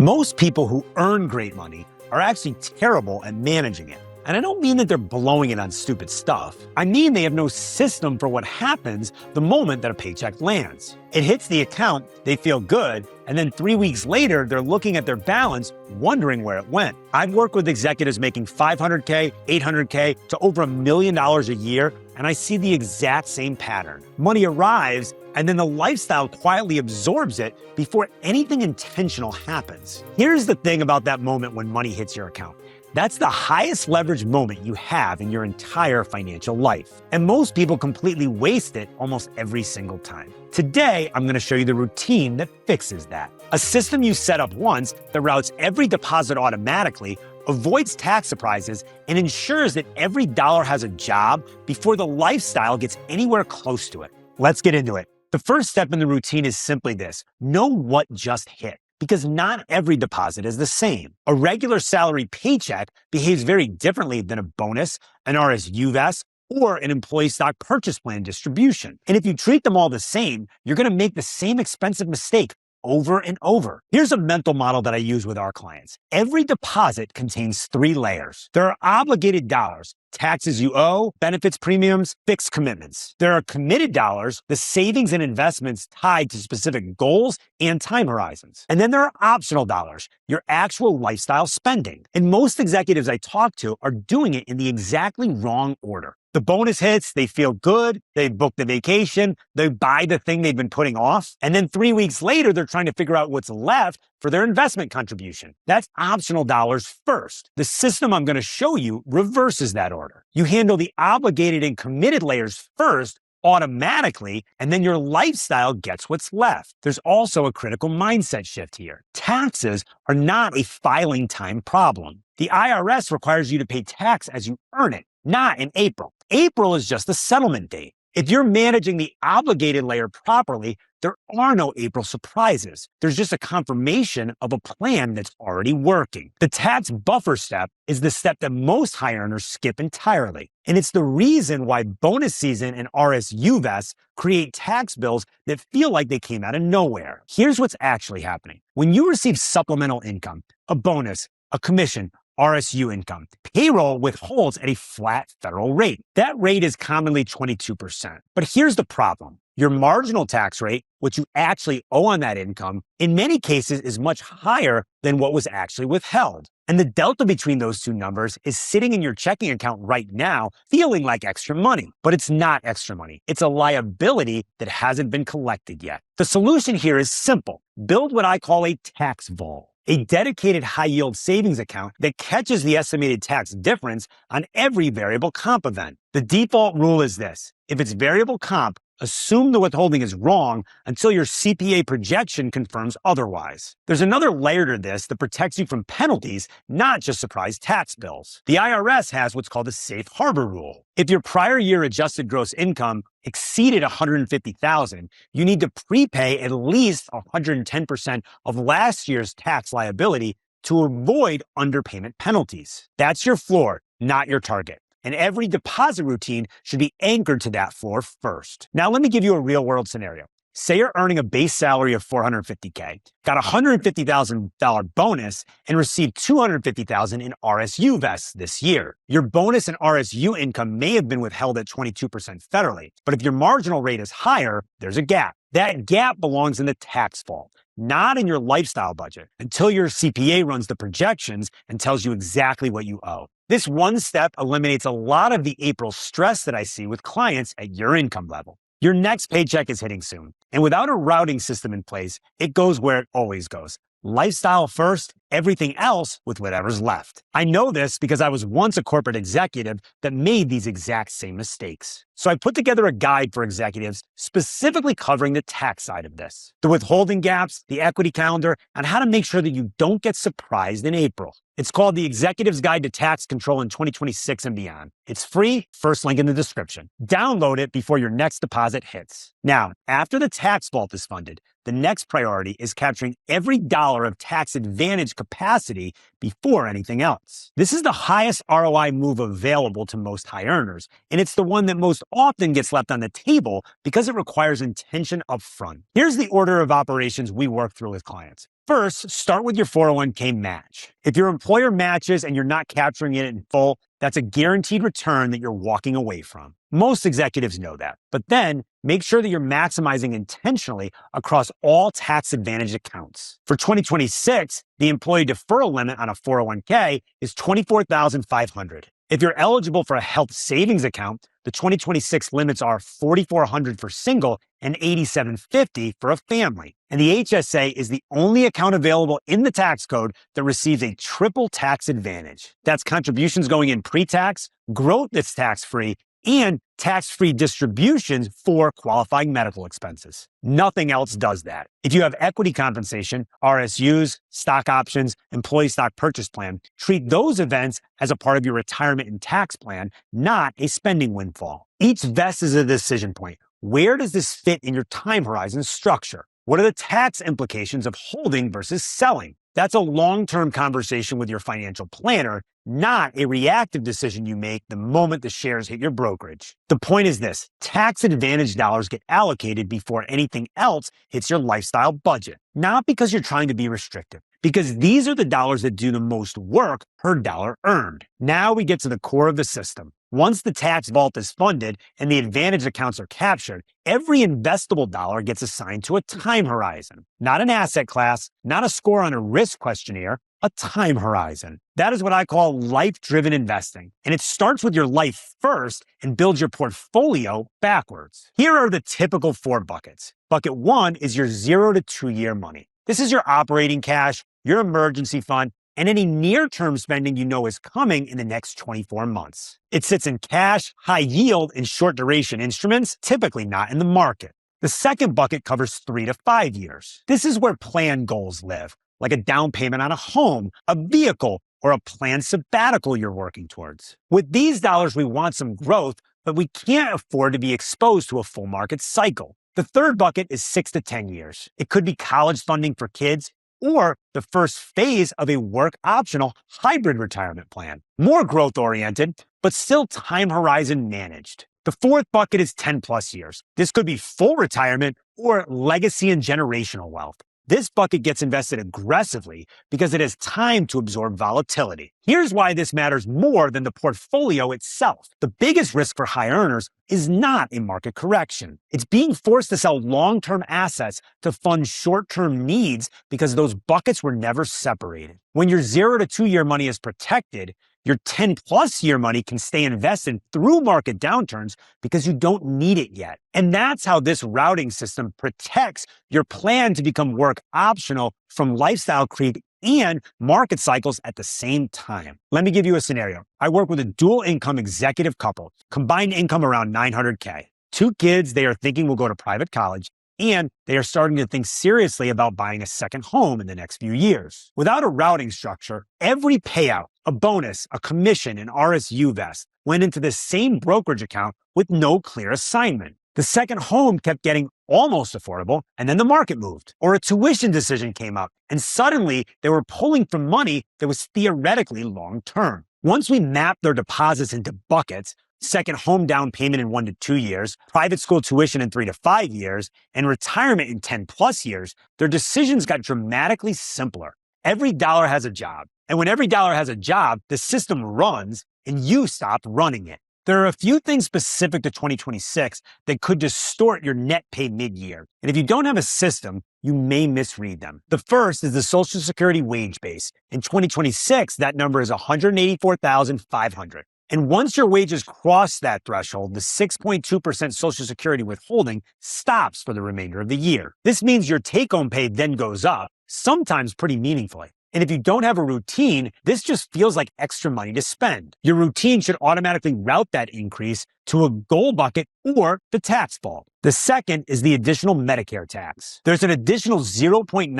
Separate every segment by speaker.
Speaker 1: Most people who earn great money are actually terrible at managing it. And I don't mean that they're blowing it on stupid stuff. I mean they have no system for what happens the moment that a paycheck lands. It hits the account, they feel good, and then 3 weeks later, they're looking at their balance, wondering where it went. I've worked with executives making $500K, $800K to over $1 million a year, and I see the exact same pattern. Money arrives, and then the lifestyle quietly absorbs it before anything intentional happens. Here's the thing about that moment when money hits your account. That's the highest leverage moment you have in your entire financial life. And most people completely waste it almost every single time. Today, I'm going to show you the routine that fixes that. A system you set up once that routes every deposit automatically, avoids tax surprises, and ensures that every dollar has a job before the lifestyle gets anywhere close to it. Let's get into it. The first step in the routine is simply this: know what just hit. Because not every deposit is the same. A regular salary paycheck behaves very differently than a bonus, an RSU vest, or an employee stock purchase plan distribution. And if you treat them all the same, you're going to make the same expensive mistake over and over. Here's a mental model that I use with our clients. Every deposit contains 3 layers. There are obligated dollars, taxes you owe, benefits premiums, fixed commitments. There are committed dollars, the savings and investments tied to specific goals and time horizons. And then there are optional dollars, your actual lifestyle spending. And most executives I talk to are doing it in the exactly wrong order. The bonus hits, they feel good, they book the vacation, they buy the thing they've been putting off, and then 3 weeks later, they're trying to figure out what's left for their investment contribution. That's optional dollars first. The system I'm going to show you reverses that order. You handle the obligated and committed layers first automatically, and then your lifestyle gets what's left. There's also a critical mindset shift here. Taxes are not a filing time problem. The IRS requires you to pay tax as you earn it, not in April. April is just the settlement date. If you're managing the obligated layer properly, there are no April surprises. There's just a confirmation of a plan that's already working. The tax buffer step is the step that most high earners skip entirely. And it's the reason why bonus season and RSU vests create tax bills that feel like they came out of nowhere. Here's what's actually happening. When you receive supplemental income, a bonus, a commission, RSU income, payroll withholds at a flat federal rate. That rate is commonly 22%. But here's the problem. Your marginal tax rate, which you actually owe on that income, in many cases is much higher than what was actually withheld. And the delta between those two numbers is sitting in your checking account right now, feeling like extra money. But it's not extra money. It's a liability that hasn't been collected yet. The solution here is simple. Build what I call a tax vault, a dedicated high-yield savings account that catches the estimated tax difference on every variable comp event. The default rule is this: if it's variable comp, assume the withholding is wrong until your CPA projection confirms otherwise. There's another layer to this that protects you from penalties, not just surprise tax bills. The IRS has what's called a safe harbor rule. If your prior year adjusted gross income exceeded $150,000, you need to prepay at least 110% of last year's tax liability to avoid underpayment penalties. That's your floor, not your target. And every deposit routine should be anchored to that floor first. Now, let me give you a real world scenario. Say you're earning a base salary of $450K, got a $150,000 bonus, and received $250,000 in RSU vests this year. Your bonus and RSU income may have been withheld at 22% federally, but if your marginal rate is higher, there's a gap. That gap belongs in the tax vault, not in your lifestyle budget, until your CPA runs the projections and tells you exactly what you owe. This one step eliminates a lot of the April stress that I see with clients at your income level. Your next paycheck is hitting soon, and without a routing system in place, it goes where it always goes. Lifestyle first, everything else with whatever's left. I know this because I was once a corporate executive that made these exact same mistakes. So I put together a guide for executives specifically covering the tax side of this, the withholding gaps, the equity calendar, and how to make sure that you don't get surprised in April. It's called The Executive's Guide to Tax Control in 2026 and Beyond. It's free, first link in the description. Download it before your next deposit hits. Now, after the tax vault is funded, the next priority is capturing every dollar of tax advantage capacity before anything else. This is the highest ROI move available to most high earners, and it's the one that most often gets left on the table because it requires intention upfront. Here's the order of operations we work through with clients. First, start with your 401k match. If your employer matches and you're not capturing it in full, that's a guaranteed return that you're walking away from. Most executives know that. But then make sure that you're maximizing intentionally across all tax-advantaged accounts. For 2026, the employee deferral limit on a 401k is $24,500. If you're eligible for a health savings account, the 2026 limits are $4,400 for single and $8,750 for a family. And the HSA is the only account available in the tax code that receives a triple tax advantage. That's contributions going in pre-tax, growth that's tax-free, and tax-free distributions for qualifying medical expenses. Nothing else does that. If you have equity compensation, RSUs, stock options, employee stock purchase plan, treat those events as a part of your retirement and tax plan, not a spending windfall. Each vest is a decision point. Where does this fit in your time horizon structure? What are the tax implications of holding versus selling? That's a long-term conversation with your financial planner, not a reactive decision you make the moment the shares hit your brokerage. The point is this: tax advantage dollars get allocated before anything else hits your lifestyle budget. Not because you're trying to be restrictive, because these are the dollars that do the most work per dollar earned. Now we get to the core of the system. Once the tax vault is funded and the advantage accounts are captured, every investable dollar gets assigned to a time horizon. Not an asset class, not a score on a risk questionnaire, a time horizon. That is what I call life-driven investing. And it starts with your life first and builds your portfolio backwards. Here are the typical 4 buckets. Bucket 1 is your 0 to 2 year money. This is your operating cash, your emergency fund, and any near-term spending you know is coming in the next 24 months. It sits in cash, high yield, and short duration instruments, typically not in the market. The second bucket covers 3 to 5 years. This is where planned goals live, like a down payment on a home, a vehicle, or a planned sabbatical you're working towards. With these dollars, we want some growth, but we can't afford to be exposed to a full market cycle. The third bucket is 6 to 10 years. It could be college funding for kids, or the first phase of a work-optional hybrid retirement plan. More growth-oriented, but still time horizon managed. The fourth bucket is 10 plus years. This could be full retirement or legacy and generational wealth. This bucket gets invested aggressively because it has time to absorb volatility. Here's why this matters more than the portfolio itself. The biggest risk for high earners is not a market correction. It's being forced to sell long-term assets to fund short-term needs because those buckets were never separated. When your 0 to 2 year money is protected, your 10 plus year money can stay invested through market downturns because you don't need it yet. And that's how this routing system protects your plan to become work optional from lifestyle creep and market cycles at the same time. Let me give you a scenario. I work with a dual income executive couple, combined income around $900K. 2 kids they are thinking will go to private college, and they are starting to think seriously about buying a second home in the next few years. Without a routing structure, every payout, a bonus, a commission, an RSU vest went into the same brokerage account with no clear assignment. The second home kept getting almost affordable, and then the market moved, or a tuition decision came up, and suddenly they were pulling from money that was theoretically long-term. Once we mapped their deposits into buckets, second home down payment in 1 to 2 years, private school tuition in 3 to 5 years, and retirement in 10 plus years, their decisions got dramatically simpler. Every dollar has a job. And when every dollar has a job, the system runs and you stop running it. There are a few things specific to 2026 that could distort your net pay mid-year. And if you don't have a system, you may misread them. The first is the Social Security wage base. In 2026, that number is $184,500. And once your wages cross that threshold, the 6.2% Social Security withholding stops for the remainder of the year. This means your take-home pay then goes up, sometimes pretty meaningfully. And if you don't have a routine, this just feels like extra money to spend. Your routine should automatically route that increase to a goal bucket or the tax vault. The second is the additional Medicare tax. There's an additional 0.9%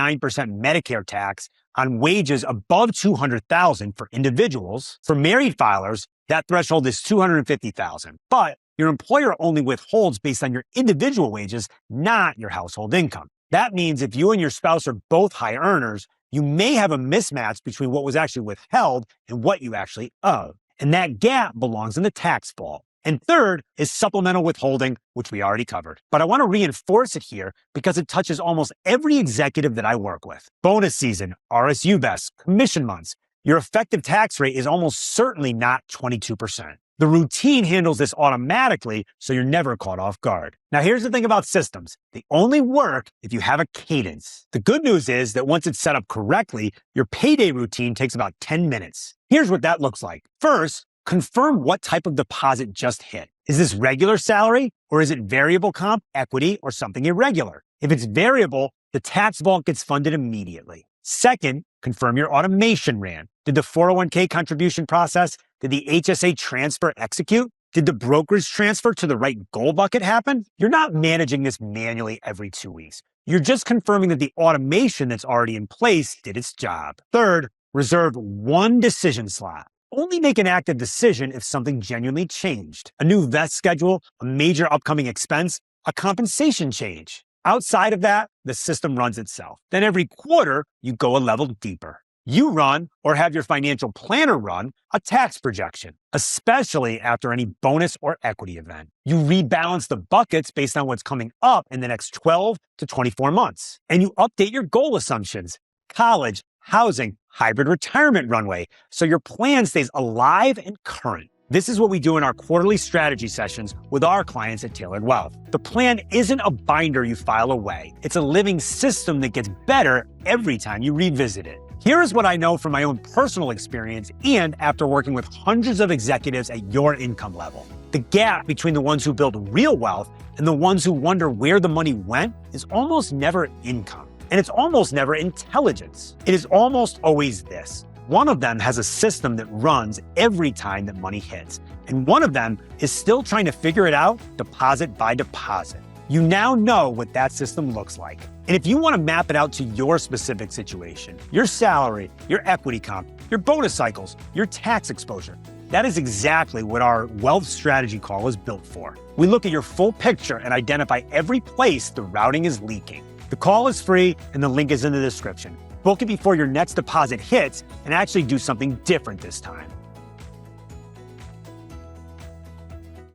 Speaker 1: Medicare tax on wages above $200,000 for individuals. For married filers, that threshold is $250,000. But your employer only withholds based on your individual wages, not your household income. That means if you and your spouse are both high earners, you may have a mismatch between what was actually withheld and what you actually owe. And that gap belongs in the tax vault. And third is supplemental withholding, which we already covered. But I want to reinforce it here because it touches almost every executive that I work with. Bonus season, RSU vests, commission months. Your effective tax rate is almost certainly not 22%. The routine handles this automatically, so you're never caught off guard. Now, here's the thing about systems. They only work if you have a cadence. The good news is that once it's set up correctly, your payday routine takes about 10 minutes. Here's what that looks like. First, confirm what type of deposit just hit. Is this regular salary, or is it variable comp, equity, or something irregular? If it's variable, the tax vault gets funded immediately. Second, confirm your automation ran. Did the 401k contribution process? Did the HSA transfer execute? Did the brokerage transfer to the right goal bucket happen? You're not managing this manually every 2 weeks. You're just confirming that the automation that's already in place did its job. Third, reserve one decision slot. Only make an active decision if something genuinely changed. A new vest schedule, a major upcoming expense, a compensation change. Outside of that, the system runs itself. Then every quarter, you go a level deeper. You run, or have your financial planner run, a tax projection, especially after any bonus or equity event. You rebalance the buckets based on what's coming up in the next 12 to 24 months. And you update your goal assumptions, college, housing, hybrid retirement runway, so your plan stays alive and current. This is what we do in our quarterly strategy sessions with our clients at Tailored Wealth. The plan isn't a binder you file away. It's a living system that gets better every time you revisit it. Here is what I know from my own personal experience and after working with hundreds of executives at your income level. The gap between the ones who build real wealth and the ones who wonder where the money went is almost never income. And it's almost never intelligence. It is almost always this. One of them has a system that runs every time that money hits. And one of them is still trying to figure it out deposit by deposit. You now know what that system looks like. And if you want to map it out to your specific situation, your salary, your equity comp, your bonus cycles, your tax exposure, that is exactly what our wealth strategy call is built for. We look at your full picture and identify every place the routing is leaking. The call is free and the link is in the description. Book it before your next deposit hits and actually do something different this time.